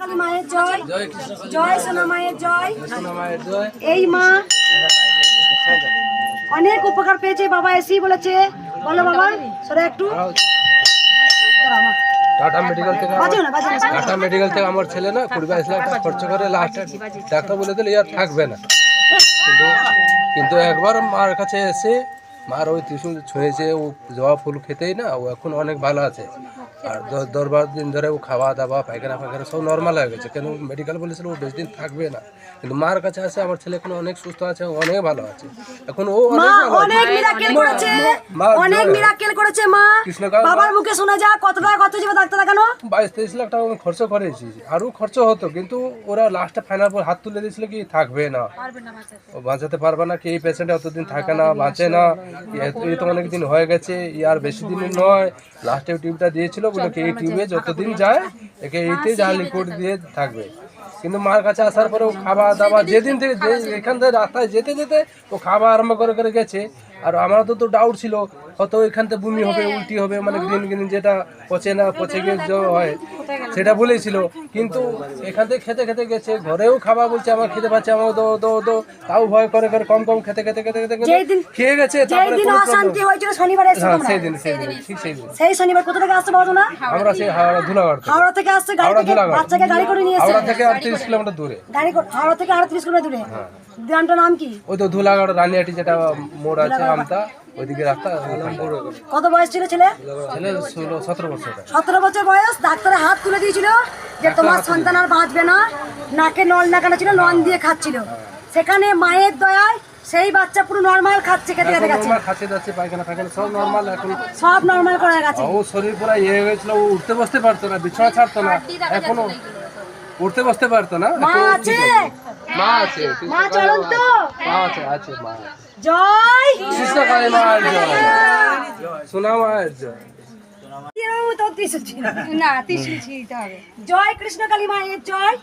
কালী মায়ের জয়, জয় সোনা মায়ের জয়। এই মা অনেক উপকার পেয়েছে, বাবা এসেই বলেছে। বলো বাবা, সরে একটু। টাটা মেডিকেল থেকে আমার ছেলে না 22 লাখ টাকা খরচ করে লাস্টে ডাক্তার বলে দিল ইয়ার থাকবে না, কিন্তু একবার মার কাছে এসে মার ওই ত্রিশূল ছুঁয়েছে, ও জবা ফুল খেতেই না, ও এখন অনেক ভালো আছে। আর 10-12 দিন ধরে ও খাওয়া দাওয়া পায়খানা সব নর্মাল হয়ে গেছে। কেন মেডিকেল বলেছিল ও বেশি দিন থাকবে না, কিন্তু মার কাছে আসে আমার ছেলে এখন অনেক সুস্থ আছে, অনেক ভালো আছে এখন। ও অনেক মিরাকেল করেছে, অনেক মিরাকেল করেছে মা। বাবার মুখে শোনা যায় কত টাকা খরচ হয়েছে ডাক্তার দেখানো? 22-23 লাখ টাকা আমি খরচ করেছি, আরও খরচ হতো, কিন্তু ওরা লাস্টে ফাইনাল পর হাত তুলে দিয়েছিল কি থাকবে না, ও বাঁচাতে পারবে না, কি এই পেশেন্ট অতদিন থাকে না, বাঁচে না, এই তো অনেক দিন হয়ে গেছে, আর বেশি দিন নয়। লাস্টে টিউবটা দিয়েছিল, বলে কি এই টিউবে যতদিন যায় একে এইতে যা লিকুইড দিয়ে থাকবে। কিন্তু মার কাছে আসার পরে ও খাওয়া দাওয়া যেদিন থেকে এখান থেকে রাস্তায় যেতে যেতে ও খাওয়া আরম্ভ করে করে গেছে। আর আমার তো ডাউট ছিল হয়তো এখান থেকে বমি হবে, উল্টি হবে, মানে গ্রিন গ্রিন যেটা পচে না, পচে গিয়ে হয় সেটা বলেছিল। কিন্তু এখান থেকে খেতে খেতে গেছে, ঘরেও খাওয়া বলছে আমার খেতে পাচ্ছে, আমার দো দো দো, তাও ভয় করে করে কম কম খেতে খেতে খেতে খেতে খেয়ে গেছে। সেই শনিবার কোথা থেকে আসতে পারবো না, আমরা সেই হাওড়া থেকে আসছে, বাচ্চাকে গাড়ি করে নিয়ে এসে হাওড়া থেকে 38 কিলোমিটার দূরে, হাওড়া থেকে 38 কিলোমিটার দূরে। গ্রামটার নাম কি? ওই তো ধুলাগড় রানিয়াটি যেটা মোড় আছে আমতা, ওইদিকে রাস্তা। কত বয়স ছিল ছেলে? ছেলে 17 বছর। 17 বছর বয়স। ডাক্তারের হাত তুলে দিয়েছিল যে তোমার সন্তান আর বাঁচবে না, নাকে নল লাগানো ছিল, নন দিয়ে খাচ্ছিল। সেখানে মায়ের দয়ায় সেই বাচ্চা পুরো নরমাল খাচ্ছে, খেতে খেতে গেছে, খাচ্ছে যাচ্ছে, পায়খানা পায়খানা সব নরমাল, এখন সব নরমাল করে গেছে। ও শরীর পুরো ইয়ে হয়ে গেছিল, ও উঠতে বসতে পারতো না, বিছানা ছাড়তো না, এখনো উঠতে বসতে পারতো না। মা আছে, মা আছে, মা চলুন তো, মা আছে, আছে মা। জয় কৃষ্ণ কালী মায়ের জয়, সোনা মায়ের জয়। জয় কৃষ্ণ কালী মায়ের জয়,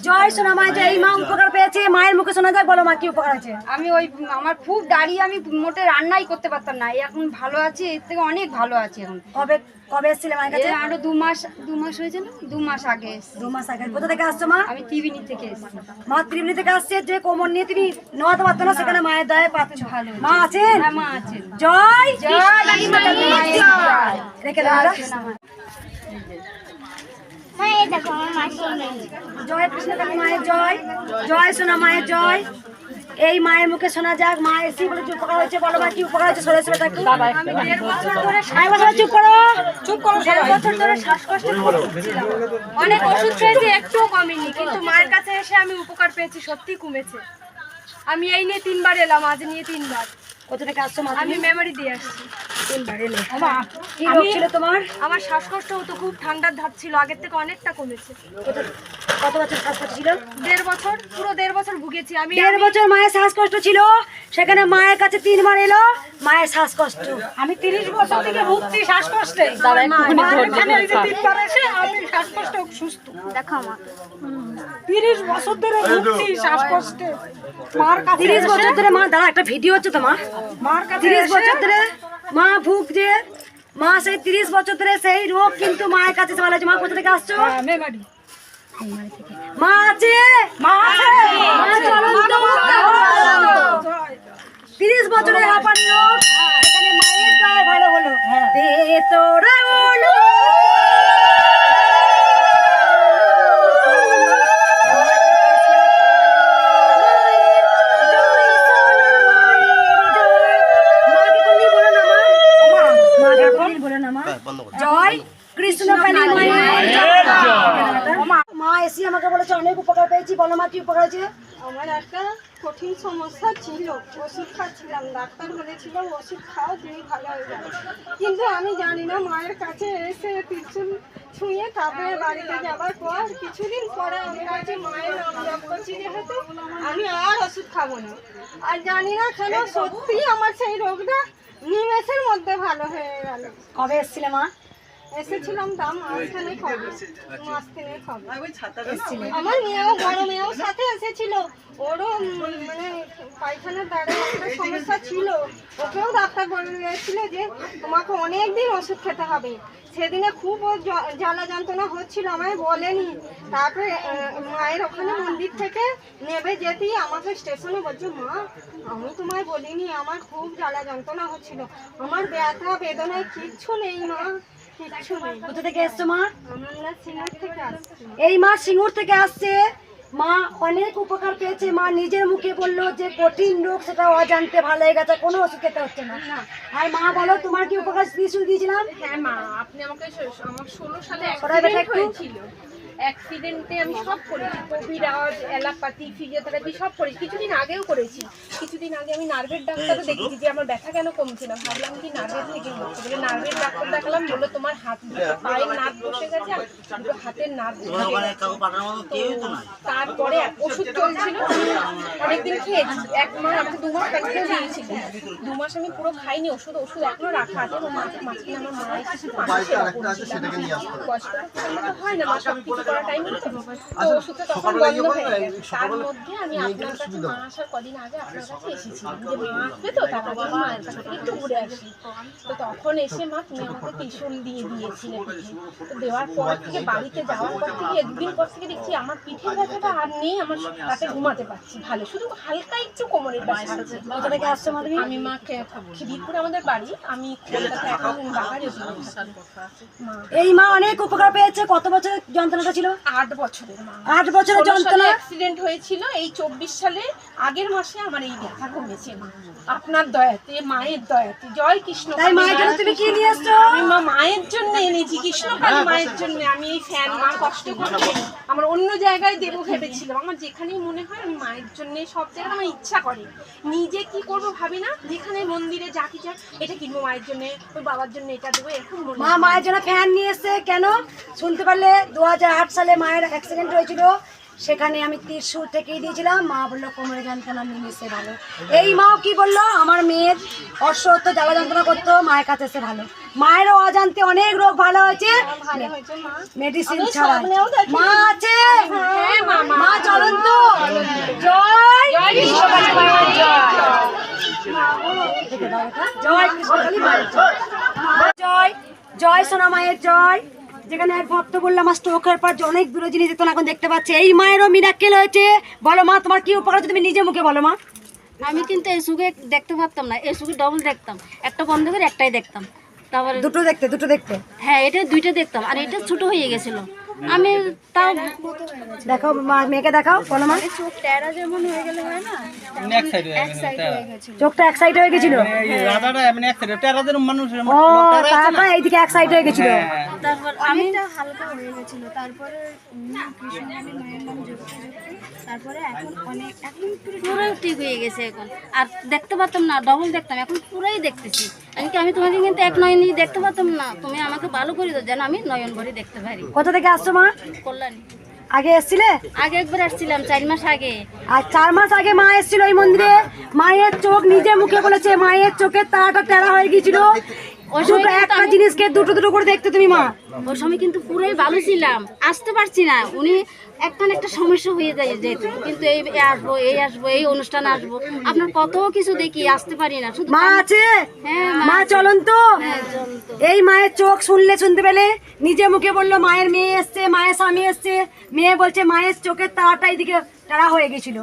জয় সোনা মায়ের জয়। এই মা উপকার পেয়েছে, মায়ের মুখে শোনা যায়। বলো মা কি উপকার আছে? আমি ওই আমার খুব দাঁড়িয়ে আমি মোটে রান্নাই করতে পারতাম না, এখন ভালো আছি, এর থেকে অনেক ভালো আছি এখন। কবে কবে এসেছিলে মায়ের কাছে? আরো 2 মাস হয়েছে না, 2 মাস আগে। 2 মাস আগে। কোথা থেকে আসছো মা? আমি ত্রিবেণী থেকে এসেছি। মা ত্রিবেণী থেকে আসছে, যে কোমর নিয়ে তিনি নেওয়াতে পারতো না, সেখানে মায়ের দয়ায় পাচ্ছ। মা আছেন? হ্যাঁ মা আছেন। জয় জয় কালী মায়ের জয়। রেখে দাও। জয় কৃষ্ণ কালী মায়ের জয়, জয় সোনা মায়ের জয়। এই মায়ের মুখে শোনা যাক মা এসে বলে কি উপকার হয়েছে। বলো মা কি উপকার হয়েছে? সরে সরে থাকি। আমি 1.5 বছর ধরে চুপ করো, চুপ করো। 1.5 বছর ধরে শ্বাসকষ্টে ভুগছিলাম। অনেক ওষুধ খেয়েছি, একটুও কমেনি, কিন্তু মায়ের কাছে এসে আমি উপকার পেয়েছি, সত্যি কমেছে। আমি এই নিয়ে 3 বার এলাম, আজ নিয়ে 3 বার। কোথা থেকে আসছো মা? আমি মেমোরি দিয়ে আসছি। 3 বার এলে। কি রোগ ছিল তোমার? আমার শ্বাসকষ্ট হতো, খুব ঠান্ডার ধাপ ছিল, আগের থেকে অনেকটা কমেছে। কত বছর শ্বাসকষ্ট ছিল? 1.5 বছর, পুরো 1.5 বছর ভুগেছি আমি। 1.5 বছর মায়ের শ্বাসকষ্ট ছিল, সেখানে মায়ের কাছে 3 বার এলো মায়ের শ্বাসকষ্ট। আমি 30 বছর থেকে ভুগছি শ্বাসকষ্টে। আমি শ্বাসকষ্ট সুস্থ। দেখো মা, 30 বছর ধরে ভুগছি শ্বাসকষ্টে। মার কাছে 30 বছর ধরে মা, দাঁড়া একটা ভিডিও হচ্ছে তো মা। মার কাছে 30 বছর ধরে মা ভুগছে। মা সেই 30 বছর ধরে সেই রোগ কিন্তু মায়ের কাছে ভালো হয়েছে। মা কোথা থেকে আসছো? মেমারি। মা আছে, মা আছে, মা চলুন তো। 30 বছরের হাঁপানি রোগ এখানে মায়ের দয়ায় ভালো হলো। তোরা হলো জয় কৃষ্ণ কালী মায়ের জয়। মা এসে আমাকে বলেছে অনেক উপকার পেয়েছি। বলো মা কি উপকার হয়েছে? আমার একটা কঠিন সমস্যা ছিল, ওষুধ খাচ্ছিলাম, ডাক্তার বলেছিল ওষুধ খাও তুমি ভালো হয়ে যাবে, কিন্তু আমি জানি না। মায়ের কাছে এসে ত্রিশূল ছুঁয়ে তারপরে বাড়িতে যাবার পর কিছুদিন পরে আমি কাছে মায়ের নাম জপ করছি, যেহেতু আমি আর ওষুধ খাবো না। আর জানি না কেন সত্যি আমার সেই রোগটা নিমেষের মধ্যে ভালো হয়ে গেল। কবে এসেছিলে মা? এসেছিলাম মাঝখানে খবর, মাস 3 খবর। আমার মেয়েও, বড় মেয়েও সাথে এসেছিল, ওরও মানে পায়খানার দ্বারা একটা সমস্যা ছিল, ওকেও ডাক্তার বলে দিয়েছিল যে তোমাকে অনেকদিন ওষুধ খেতে হবে। সেদিনে খুব ওর জ্বালা যন্ত্রণা হচ্ছিল, আমায় বলেনি। তারপরে মায়ের ওখানে মন্দির থেকে নেবে যেতেই আমাকে স্টেশনে বলছে, মা আমি তোমায় বলিনি, আমার খুব জ্বালা যন্ত্রণা হচ্ছিল, আমার ব্যথা বেদনায় কিচ্ছু নেই মা, কিচ্ছু নেই। কোথা থেকে এসছো মা? আমরা সিঙ্গার থেকে আসছি। এই মা সিঙ্গুর থেকে আসছে। মা অনেক উপকার পেয়েছে। মা নিজের মুখে বললো যে কঠিন রোগ সেটা অজান্তে ভালো হয়ে গেছে, কোনো ওষুধ খেতে হচ্ছে না। আর মা বলো তোমার কি উপকার দিয়েছিলাম? হ্যাঁ মা, আপনি আমাকে আমার 16 সালে সরাই বেটা অ্যাক্সিডেন্ট একটু। হয়েছিল। অ্যাক্সিডেন্টে আমি সব করেছি, কবিরাজ, অ্যালোপ্যাথি, ফিজিওথেরাপি সব করেছি। কিছুদিন আগেও করেছি। কিছুদিন আগে আমি নার্ভের ডাক্তারও দেখেছি যে আমার ব্যথা কেন কমছে না। ভাবলাম কি নার্ভের থেকে হচ্ছে, বলে নার্ভের ডাক্তার দেখালাম, বললো তোমার হাত পায়ের নার্ভ বসে গেছে, আর দুটো হাতের নার্ভ বসে গেছে। তো তারপরে ওষুধ চলছিল, অনেকদিন খেয়েছি। 1 মাস, আমাকে 2 মাস কন্টিনিউ দিয়েছিল। 2 মাস আমি পুরো খাইনি ওষুধ এখনো রাখা আছে। মাঝখানে আমার মা কিছু কষ্ট হয় না, মা সব কিছু করার টাইম তো ওষুধটা তখন বন্ধ হয়ে গেছে। তার মধ্যে আমি আপনার কাছে মা আসার কদিন আগে আপনার কাছে এসেছিলাম যে মা আসবে, তো তার কাছে মায়ের কাছে একটু ঘুরে আসি। তো তখন এসে মা তুমি আমাকে ত্রিশূল দিয়ে দিয়েছিলে পিঠে। তো দেওয়ার পর থেকে বাড়িতে যাওয়ার পর থেকে 1 দিন পর থেকে দেখছি আমার পিঠের ব্যথাটা আর নেই, আমার রাতে ঘুমাতে পারছি ভালো, শুধু হালকা একটু কোমরের ব্যথা আছে। কোথা থেকে আসছো মা তুমি? আমি মাকে খিদিরপুর আমাদের বাড়ি, আমি কলকাতা এখন বাগারে মা। এই মা অনেক উপকার পেয়েছে। কত বছরের যন্ত্রণাটা ছিল? 8 বছরের মা। 8 বছরের যন্ত্রণা। অ্যাক্সিডেন্ট হয়েছিল এই 24 সালে আগের মাসে, আমার এই ব্যথা কমেছে মা, আপনার দয়াতে, মায়ের দয়াতে। জয় কৃষ্ণ। তাই মায়ের জন্য তুমি কি নিয়ে এসছো? আমি মা মায়ের জন্য এনেছি, কৃষ্ণকালী মায়ের জন্য। আমি এই ফ্যান, মা কষ্ট করছে, আমার অন্য জায়গায় দেবো ভেবেছিলাম। আমার যেখানেই মনে হয় আমি মায়ের জন্য, সব জায়গায় আমার ইচ্ছা করে। নিজে কি করবো ভাবি না, যেখানে মন্দিরে যা কিছু এটা কিনবো মায়ের জন্য, ওই বাবার জন্য এটা দেবো, এরকম মনে মা মায়ের জন্য ফ্যান নিয়ে এসছে। কেন শুনতে পারলে? 2008 সালে মায়ের অ্যাক্সিডেন্ট হয়েছিল, সেখানে আমি ত্রিশূল থেকেই দিয়েছিলাম। মা বললো কোমরে যন্ত্রণা মিলেছে ভালো। এই মাও কি বললো, আমার মেয়ের অসহ্য জ্বালা যন্ত্রণা করতো, মায়ের কাছে এসে ভালো। মায়েরও অজান্তে অনেক রোগ ভালো হয়েছে মেডিসিন ছাড়া। মা আছে, মা চলুন তো। জয় কৃষ্ণকালী মায়ের জয়। জয় কৃষ্ণকালী মায়ের জয়। জয় জয় সোনা মায়ের জয়। যেখানে এক ভক্ত বললাম আমার স্ট্রোকের পর অনেক দূরে জিনিস যেত না, এখন দেখতে পাচ্ছে। এই মায়েরও মিরাক্কেল হয়েছে। বলো মা তোমার কি উপকার হচ্ছে, তুমি নিজে মুখে বলো মা। আমি কিন্তু এই সুখে দেখতে পারতাম না, এই সুখে ডবল দেখতাম। একটা বন্ধ করে একটাই দেখতাম। তারপরে দুটো দেখতে হ্যাঁ, এটা 2টা দেখতাম, আর এটা ছোট হয়ে গেছিল। আমি তাও দেখাও মা, মেয়েকে দেখাও, বলো মা। চোখ টেরা যেমন হয়ে গেলে হয় না, চোখটা এক সাইড হয়ে গেছিল। ও তারপর এইদিকে এক সাইড হয়ে গেছিল। তারপর আমি হালকা হয়ে গেছিল, তারপরে কৃষ্ণকালী মায়ের নাম জপতে তারপরে এখন পুরো ঠিক হয়ে গেছে এখন। আর দেখতে পারতাম না, ডবল দেখতাম, এখন পুরোই দেখতেছি। আমি তোমাকে কিন্তু এক নয়নই দেখতে পারতাম না, তুমি আমাকে ভালো করে দাও যেন আমি নয়ন ভরে দেখতে পারি। কোথা থেকে আসছো মা? কল্যাণী। আগে এসছিলে? আগে একবার আসছিলাম 4 মাস আগে। আর 4 মাস আগে মা এসেছিল এই মন্দিরে। মায়ের চোখ নিজে মুখে বলেছে মায়ের চোখের তারাটা টেরা হয়ে গিয়েছিল। একটা জিনিসকে দুটো করে দেখতে তুমি মা। ওই সময় কিন্তু পুরোই ভালো ছিলাম, আসতে পারছি না। উনি একটা না একটা সমস্যা হয়ে যায় যেত, কিন্তু এই আসবো এই অনুষ্ঠানে আসবো, আপনার কত কিছু দেখি, আসতে পারি না। শুধু মা আছে, হ্যাঁ মা চলুন তো। চলতো। এই মায়ের চোখ শুনতে পেলে নিজে মুখে বললো মায়ের মেয়ে এসছে, মায়ের স্বামী এসছে। মেয়ে বলছে মায়ের চোখের তারাটা এইদিকে তারা হয়ে গেছিল।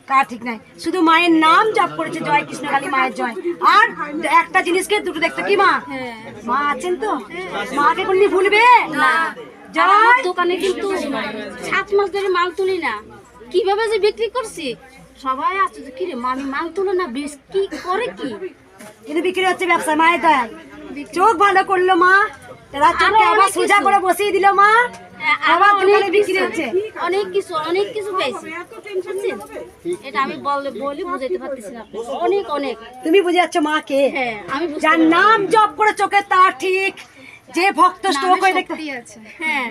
তা ঠিক নাই, শুধু মায়ের নাম জপ করেছে, জয় কৃষ্ণকালী মায়ের জয়। আর একটা জিনিসকে দুটো দেখতে কি মা? মা আছেন তো? মাকে কোনদিন ভুলবে না। আর আমার জয়। দোকানে কিন্তু 7 মাস ধরে মাল তুলি না, কিভাবে যে বিক্রি করছি সবাই আসছে যে কিরে মা, আমি মাল তুলো না, কি করে কি কিন্তু বিক্রি হচ্ছে ব্যবসা মায়ের দয়ায়। চোখ ভালো করলো মা, এরা চোখে আবার সোজা করে বসিয়ে দিল মা। আবার দোকানে বিক্রি হচ্ছে। অনেক কিছু পেয়েছি, বুঝছেন? এটা আমি বলে বুঝাইতে পারতেছি না আপনাকে। অনেক তুমি বুঝে যাচ্ছ মাকে? হ্যাঁ, আমি বুঝতে যার নাম জপ করে চোখের তার ঠিক, যে ভক্ত স্ট্রোক হয়ে দেখতে। হ্যাঁ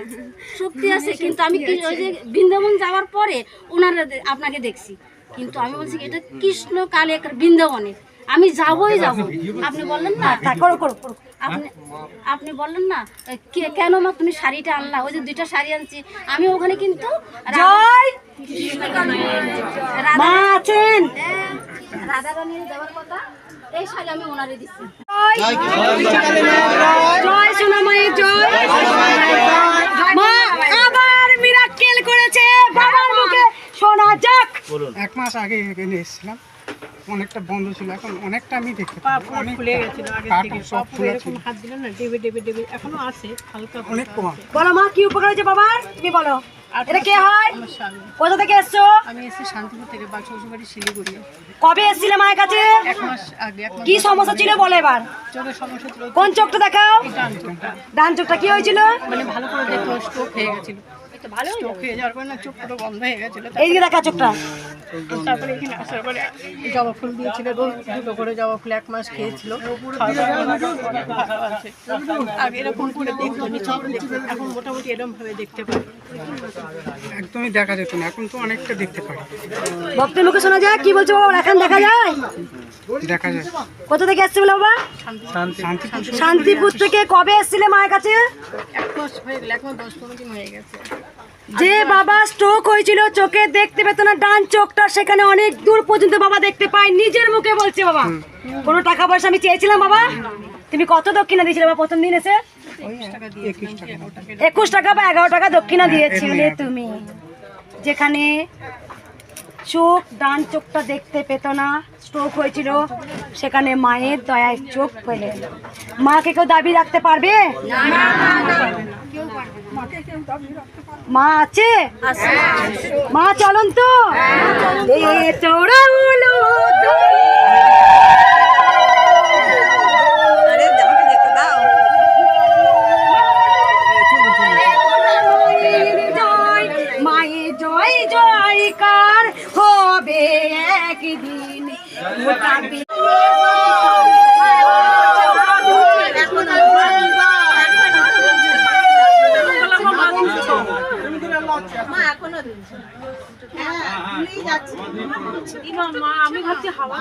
শক্তি আছে, কিন্তু আমি ওই যে বৃন্দাবন যাওয়ার পরে ওনারা আপনাকে দেখছি, কিন্তু আমি বলছি এটা কৃষ্ণ কালী একটা বৃন্দাবনে আমি যাবই যাব। আপনি বললেন না, করো। আপনি বললেন না কেন মা তুমি শাড়িটা আনলা, ওই যে 2টা শাড়ি আনছি আমি ওখানে, কিন্তু জয় মা আছেন। রাধা রানীর দেওয়ার কথা, এই শাড়ি আমি ওনারে দিচ্ছি। জয় সোনা মায়ের জয়। মা আবার মিরাক্কেল করেছে, বাবার মুখে শোনা যাক। 1 মাস আগে এখানে এসেছিলাম, অনেকটা বন্ধ ছিল, এখন অনেকটা আমি দেখতে পাচ্ছি, অনেক খুলে গেছিল, আগে থেকে সব খোলা ছিল, হাত দিলে না ডেবে ডেবে ডেবে এখনো আছে হালকা, অনেক কম। বলো মা কি উপকার হয়েছে বাবার, তুমি বলো। এটা কে হয়? কোথা থেকে এসছো? আমি এসেছি শান্তিপুর থেকে, বাল শ্বশুরবাড়ি শিলিগুড়ি। কবে এসেছিলে মায়ের কাছে? 1 মাস আগে। 1 মাস কি সমস্যা ছিল বলো এবার। চোখের সমস্যা ছিল, কোন চোখটা দেখাও। ডান চোখটা, ডান চোখটা কি হয়েছিল? মানে ভালো করে দেখো স্ট্রোক হয়ে গেছিল, স্ট্রোক হয়ে যাওয়ার পরে না চোখ পুরো বন্ধ হয়ে গেছিল। এইদিকে দেখা চোখটা। তারপরে এখানে আসার পরে জবা ফুল দিয়েছিল, রোজ 2 করে জবা ফুল 1 মাস খেয়েছিল, আগে এরকম করে দেখতো, এখন মোটামুটি এরকম ভাবে দেখতে পারি, একদমই দেখা যেত না, এখন তো অনেকটা দেখতে পারি। ভক্তের মুখে শোনা যায়, কি বলছো বাবা, এখন দেখা যায়? দেখা যায়। কোথা থেকে এসছে বলো বাবা? শান্তিপুর শান্তিপুর থেকে। কবে এসেছিলে মায়ের কাছে? 1 মাস হয়ে গেল, 1 মাস 10-15 দিন হয়ে গেছে। যে বাবা স্ট্রোক হয়েছিল, চোখে দেখতে পেত না, ডান চোখটা সেখানে অনেক দূর পর্যন্ত বাবা দেখতে পায়, নিজের মুখে বলছে বাবা। কোনো টাকা পয়সা আমি চেয়েছিলাম বাবা? তুমি কত দক্ষিণা দিয়েছিলে বাবা প্রথম দিন এসে? 21 টাকা বা 11 টাকা দক্ষিণা দিয়েছিলে তুমি। যেখানে চোখ, ডান চোখটা দেখতে পেত না, স্ট্রোক হয়েছিল, সেখানে মায়ের দয়ায় চোখ পেলে। মাকে কেউ দাবি রাখতে পারবে? মা আছে? মা চলন তো চোরা হলো মায়ের জয় জয়কার হবে একদিন। আমি ভাবছি হাওয়া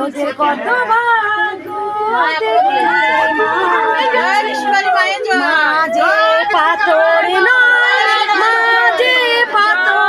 ওদের কত ভাগ্য, মাঝে পাথর নয়, মাঝে পাথর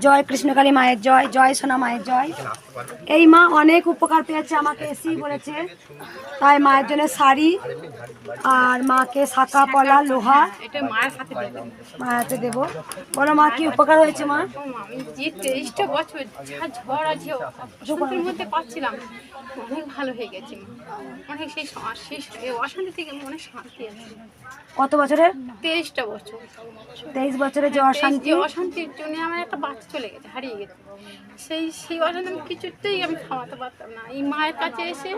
জয় কৃষ্ণকালী মায়ের জয়, জয় সোনা মায়ের জয়। এই মা অনেক উপকার পেয়েছে, আমাকে এসেই বলেছে, তাই মায়ের জন্য শাড়ি আর মাকে শাঁখা পলা লোহা এটা মায়ের হাতে দেবো। মায়ের হাতে দেবো। বলো মা কি উপকার হয়েছে মা? আমি যে 23টা বছর যা ঝড় আছে অশান্তির মধ্যে পাচ্ছিলাম, অনেক ভালো হয়ে গেছে মা। অনেক সেই অশান্তি থেকে অনেক শান্তি আছে। কত বছরের? 23টা বছর। 23 বছরের যে অশান্তি, যে অশান্তির জন্য আমার একটা বাচ্চা চলে গেছে, হারিয়ে গেছে। সেই অশান্তি আমি কিছুতেই আমি থামাতে পারতাম না। এই মায়ের কাছে এসে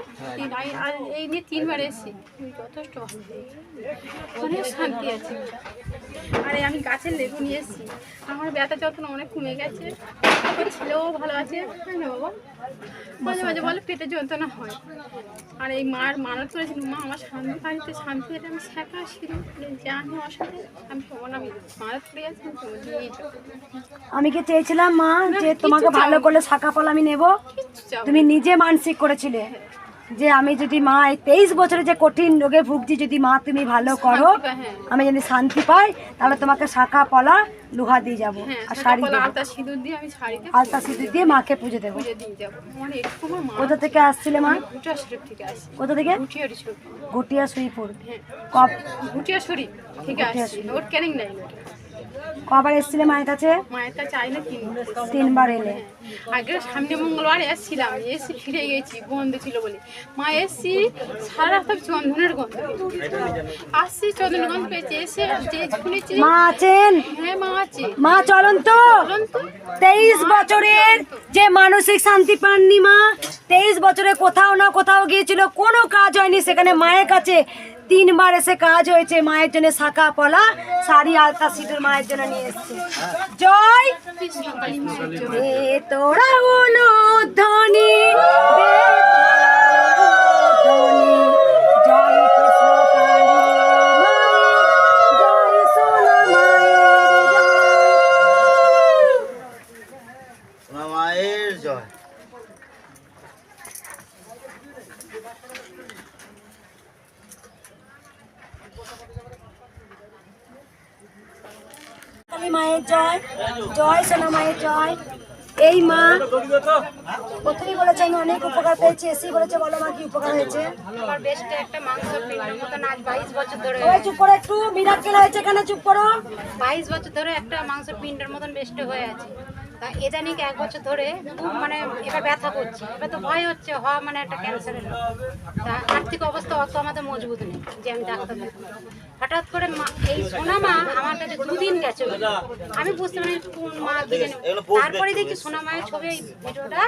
এই নিয়ে 3 বার এসেছি, যথেষ্ট ভালো হয়েছে, অনেক শান্তি আছে। আরে আমি গাছের লেবু নিয়ে এসেছি, আমার ব্যথা যন্ত্রণা অনেক কমে গেছে, আমার ছেলেও ভালো আছে। তাই না বাবা? মাঝে মাঝে বলে পেটে যন্ত্রণা হয়। আর এই মার মানত করেছিল, মা আমার শান্তি বাড়িতে শান্তি এটা আমি শেখা শিখি জানি অশান্তি আমি সমান আমি মানত করে যাচ্ছি, আমি দিয়েই যাবো। আমি কি চেয়েছিলাম মা যে তোমাকে ভালো করলে শাঁখা পলা আমি নেবো? তুমি নিজে মানসিক করেছিলে যে আমি যদি মা এই 23 বছরে যে কঠিন রোগে ভুগছি, যদি মা তুমি ভালো করো, আমি যদি শান্তি পাই, তাহলে তোমাকে শাঁখা পলা লোহা দিয়ে যাবো আর শাড়ি দেবো, আলতা সিঁদুর দিয়ে আমি শাড়িতে আলতা সিঁদুর দিয়ে মাকে পুজো দেবো। পুজো দিয়ে যাবো। মানে একটু আমার মা কোথা থেকে আসছিলে মা? ভুটিয়া শরীফ থেকে আসছি। কোথা থেকে? ভুটিয়ারি শরীফ, ঘটিয়া শ্রীপুর। কব ভুটিয়া শরীফ থেকে আসছি, নোট ক্যানিং নাই। কবার এসেছিলে মায়ের কাছে? মায়ের কাছে আই না 3 বার এলে। আগে সামনে মঙ্গলবার এসেছিলাম, এসে ফিরে গেছি বন্ধ ছিল বলে। মা এসছি সারা রাত চন্দনের গন্ধ, আসছি চন্দনের গন্ধ পেয়েছি, এসে যে শুনেছি মা আছেন? হ্যাঁ মা আছে। মা চলুন তো। 23 বছরের যে মানসিক শান্তি পাননি মা, 23 বছরে কোথাও না কোথাও গিয়েছিল, কোনো কাজ হয়নি, সেখানে মায়ের কাছে 3 বার এসে কাজ হয়েছে। মায়ের জন্য শাখা পলা শাড়ি আলতা সিঁদুর মায়ের জন্য নিয়ে এসছে। জয় এ তোরা বলো ধ্বনি, জয় কৃষ্ণ কালী মায়ের জয়, সোনা মায়ের জয়। মায়ের জয়। কালী মায়ের জয়, জয় সোনা মায়ের জয়। এই মা প্রথমেই বলেছে আমি অনেক উপকার পেয়েছি, এসি বলেছে বলো মা কি উপকার হয়েছে? আমার বেস্টে একটা মাংস পিন্ডের মতন আজ 22 বছর ধরে, ওই চুপ করো একটু, মিরাক্কেল হয়েছে এখানে, চুপ করো। 22 বছর ধরে একটা মাংস পিন্ডের মতন বেস্টে হয়ে আছে। তা এদানিক 1 বছর ধরে খুব মানে এবার ব্যথা করছে, এবার তো ভয় হচ্ছে হওয়া মানে একটা ক্যান্সারের রোগ। তা আর্থিক অবস্থা অত আমাদের মজবুত নেই যে আমি ডাক্তার দেখাবো। হঠাৎ করে এই সোনা মা আমার কাছে 2 দিন গেছে, আমি বুঝতে পারি কোন মা কি জানি। তারপরে দেখি সোনা মায়ের ছবি, এই ভিডিওটা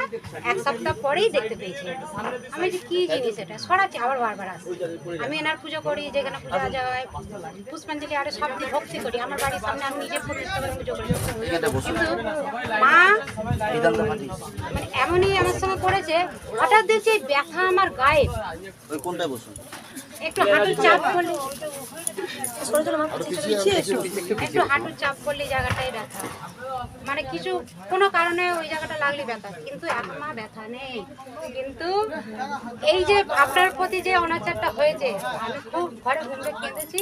1 সপ্তাহ পরেই দেখতে পেয়েছি। আমি যে কি জিনিস এটা সরাচ্ছি, আবার বারবার আসি। আমি এনার পুজো করি, যেখানে পূজা যায় পুষ্পাঞ্জলি আরে সব দিয়ে ভক্তি করি, আমার বাড়ির সামনে আমি নিজে প্রতিষ্ঠা করে পুজো করি। কিন্তু মা মানে এমনই আমার সঙ্গে করেছে, হঠাৎ দেখছি এই ব্যথা আমার গায়ে। ওই কোনটায় বসুন? একটু হাঁটুর চাপ করলে, একটু হাঁটুর চাপ করলে জায়গাটাই ব্যথা, মানে কিছু কোনো কারণে ওই জায়গাটা লাগলে ব্যথা, কিন্তু এখন মা ব্যথা নেই। কিন্তু এই যে আপনার প্রতি যে অনাচারটা হয়েছে, আমি খুব ঘরে ঘুমে কেঁদেছি।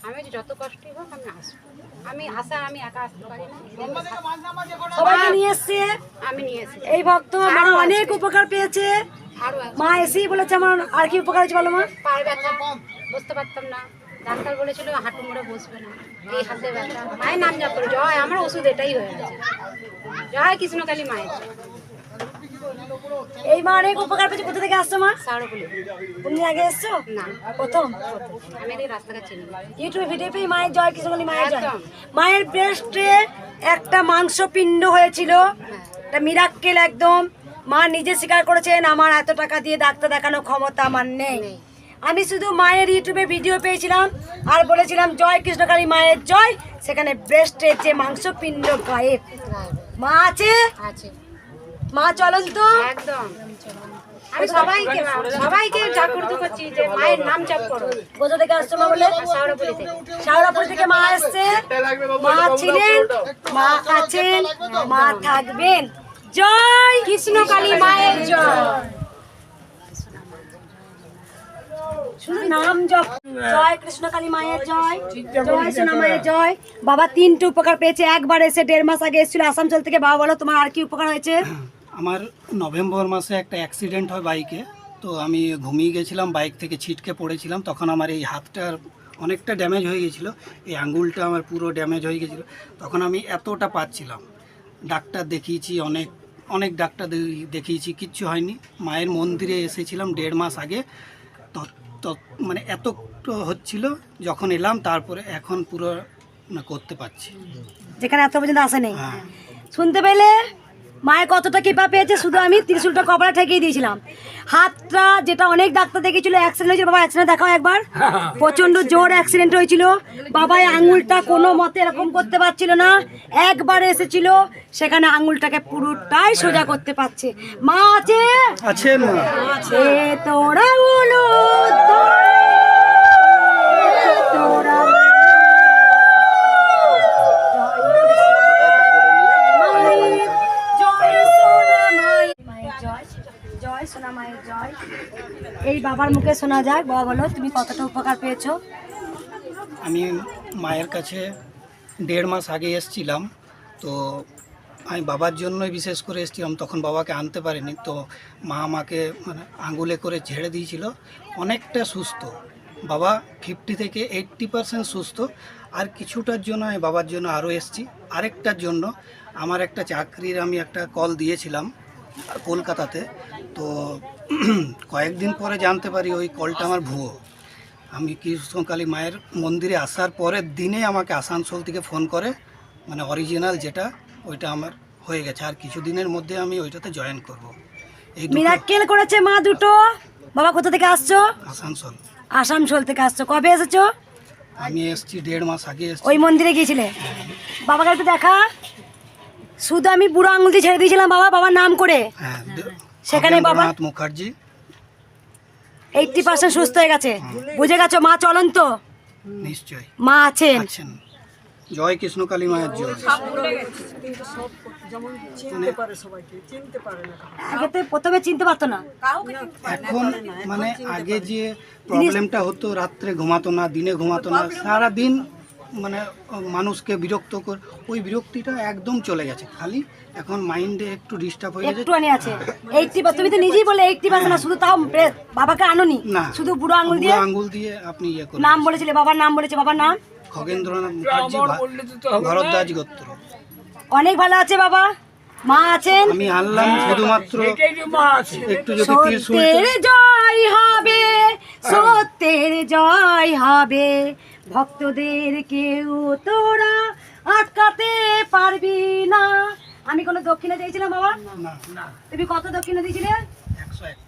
আমি যত কষ্টই হোক আমি আসবো, আমি একা আসতে পারি না, সবাইকে নিয়ে এসছে, আমি নিয়ে এসেছি। এই ভক্ত মা অনেক উপকার পেয়েছে। আরো মা এসেই বলেছে আমার আর কি উপকার হয়েছে বলো মা? পায়ে ব্যথা, বসতে পারতাম না, ডাক্তার বলেছিল হাঁটু মুড়ে বসবে না, এই হাতে ব্যথা, মায়ের নাম জপ করে জয়, আমার ওষুধ এটাই হয়ে গেছে, জয় কৃষ্ণকালী মায়ের। এই মা অনেক উপকার পেয়েছে। কোথা থেকে আসছো মা? সারোগুলি তুমি আগে এসছো? না, প্রথম আমি এই রাস্তাঘাট চিনি না। ইউটিউবে ভিডিও পেয়ে মায়ের জয় কৃষ্ণকালী মায়ের জয়। একদম। মায়ের ব্রেস্টে একটা মাংস পিণ্ড হয়েছিল, একটা মিরাক্কেল একদম। মা নিজে স্বীকার করেছেন আমার এত টাকা দিয়ে ডাক্তার দেখানোর ক্ষমতা আমার নেই। আমি শুধু মায়ের ইউটিউবে ভিডিও পেয়েছিলাম আর বলেছিলাম জয় কৃষ্ণকালী মায়ের জয়, সেখানে ব্রেস্টের যে মাংস পিণ্ড গায়েব। মা আছে? আছে মা চলুন তো। একদম। আমি সবাইকে জাগ্রত করছি যে মায়ের নাম জপ করো। কোথা থেকে আসছো মা বলে? সারোগুলি থেকে। শাওরাপুর থেকে মা আসছে। মা ছিলেন, মা আছেন, মা থাকবেন। জয় কৃষ্ণকালী মায়ের জয়। শুধু নাম জপ, জয় কৃষ্ণকালী মায়ের জয়, জয় সোনা মায়ের জয়। বাবা 3টে উপকার পেয়েছে, একবার এসে 1.5 মাস আগে এসেছিল আসানসোল থেকে। বাবা বলো তোমার আর কি উপকার হয়েছে? আমার নভেম্বর মাসে একটা অ্যাক্সিডেন্ট হয় বাইকে, তো আমি ঘুমিয়ে গেছিলাম, বাইক থেকে ছিটকে পড়েছিলাম। তখন আমার এই হাতটার অনেকটা ড্যামেজ হয়ে গেছিলো, এই আঙ্গুলটা আমার পুরো ড্যামেজ হয়ে গেছিলো। তখন আমি এতটা পাচ্ছিলাম, ডাক্তার দেখিয়েছি, অনেক ডাক্তার দেখিয়েছি, কিচ্ছু হয়নি। মায়ের মন্দিরে এসেছিলাম 1.5 মাস আগে, তো মানে এত হচ্ছিল, যখন এলাম তারপরে এখন পুরো করতে পারছি, যেখানে এত পর্যন্ত আসে নেই। হ্যাঁ। শুনতে পেলে মায়ের কতটা কৃপা পেয়েছে। শুধু আমি ত্রিশূলটা কপালে ঠেকিয়ে দিয়েছিলাম। হাতটা যেটা অনেক ডাক্তার দেখেছিল অ্যাক্সিডেন্ট হয়েছিল, বাবা অ্যাক্সিডেন্ট দেখাও একবার, প্রচন্ড জোর অ্যাক্সিডেন্ট হয়েছিল। বাবা আঙুলটা কোনো মতে এরকম করতে পারছিল না, একবার এসেছিল, সেখানে আঙুলটাকে পুরোটাই সোজা করতে পারছে। মা আছে? আছেন আছে তোরা বলো তোরা। এই বাবার মুখে শোনা যাক। বাবা বলো তুমি কতটা উপকার পেয়েছো? আমি মায়ের কাছে 1.5 মাস আগে এসেছিলাম, তো আমি বাবার জন্যই বিশেষ করে এসেছিলাম। তখন বাবাকে আনতে পারিনি, তো মা আমাকে মানে আঙ্গুলে করে ঝেড়ে দিয়েছিল। অনেকটা সুস্থ বাবা, 50 থেকে 80% সুস্থ। আর কিছুটার জন্য আমি বাবার জন্য আরও এসেছি। আরেকটার জন্য আমার একটা চাকরির আমি একটা কল দিয়েছিলাম কলকাতাতে, তো কয়েকদিন পরে জানতে পারি ওই কলটা আমার ভুয়ো। আমি কৃষ্ণকালী মায়ের মন্দিরে আসার পরের দিনে আমাকে আসানসোল থেকে ফোন করে, মানে অরিজিনাল যেটা ওইটা আমার হয়ে গেছে, আর কিছুদিনের মধ্যে আমি ওইটাতে জয়েন করব। এই দুটো মিরাক্কেল করেছে মা দুটো। বাবা কোথা থেকে আসছো? আসানসোল। আসানসোল থেকে আসছো। কবে এসেছো? আমি এসেছি 1.5 মাস আগে এসেছি। ওই মন্দিরে গিয়েছিলে? বাবাকে একটু দেখা। শুধু আমি বুড়ো আঙুল দিয়ে ছেড়ে দিয়েছিলাম বাবা, বাবার নাম করে। হ্যাঁ, সেখানে বাবা খগেন্দ্রনাথ মুখার্জি 80% সুস্থ হয়ে গেছে। বুঝে গেছো মা চলন্ত? নিশ্চয়ই মা আছেন। আছেন। জয় কৃষ্ণকালী মায়ের জয়। আগে তো প্রথমে চিনতে পারতো না। এখন মানে আগে যে প্রবলেমটা হতো, রাত্রে ঘুমাতো না, দিনে ঘুমাতো না, সারা দিন মানে মানুষকে বিরক্ত করে, ওই বিরক্তিটা একদম চলে গেছে। খালি এখন মাইন্ডে একটু ডিস্টার্ব হয়ে গেছে। একটুখানি আছে 80%। তুমি তো নিজেই বলে 80% না, শুধু তাও বাবাকে আনোনি, না, শুধু বুড়ো আঙুল দিয়ে বুড়ো আঙ্গুল দিয়ে আপনি ইয়ে করুন। নাম বলেছিলে, বাবার নাম বলেছে। বাবার নাম খগেন্দ্রনাথ মুখার্জি, ভরদ্বাজ গোত্র। অনেক ভালো আছে বাবা। মা আছেন। আমি আনলাম শুধুমাত্র একটু যদি ত্রিশূল সত্যের জয় হবে, সত্যের জয় হবে, ভক্তদের কেউ তোরা আটকাতে পারবি না। আমি কোনো দক্ষিণা দিয়েছিলাম বাবা? না, তুমি কত দক্ষিণা দিয়েছিলে? 101।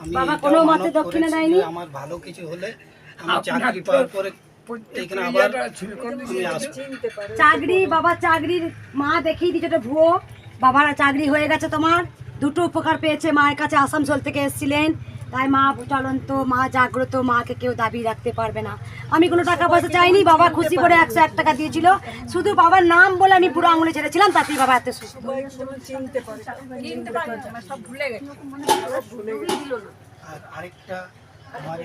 আমি বাবা এটা কোনো মতে মানত দক্ষিণা করেছি দেয়নি? যে আমার ভালো কিছু হলে আমি চাকরি পাওয়ার পরে এখানে আবার আমি আসবো। চাকরি বাবা, চাকরির মা দেখিয়ে দিচ্ছে ওটা ভুয়ো। বাবার চাকরি হয়ে গেছে তোমার, দুটো উপকার পেয়েছে মায়ের কাছে। আসানসোল থেকে এসেছিলেন, তাই মা চলন্ত, মা জাগ্রত, মাকে কেউ দাবি রাখতে পারবে না। আমি কোনো টাকা পয়সা চাইনি, বাবা খুশি করে 101 টাকা দিয়েছিল। শুধু বাবার নাম বলে আমি পুরো আঙুলে ছেড়েছিলাম, তাতেই বাবা এত সুস্থ। আর আরেকটা আমার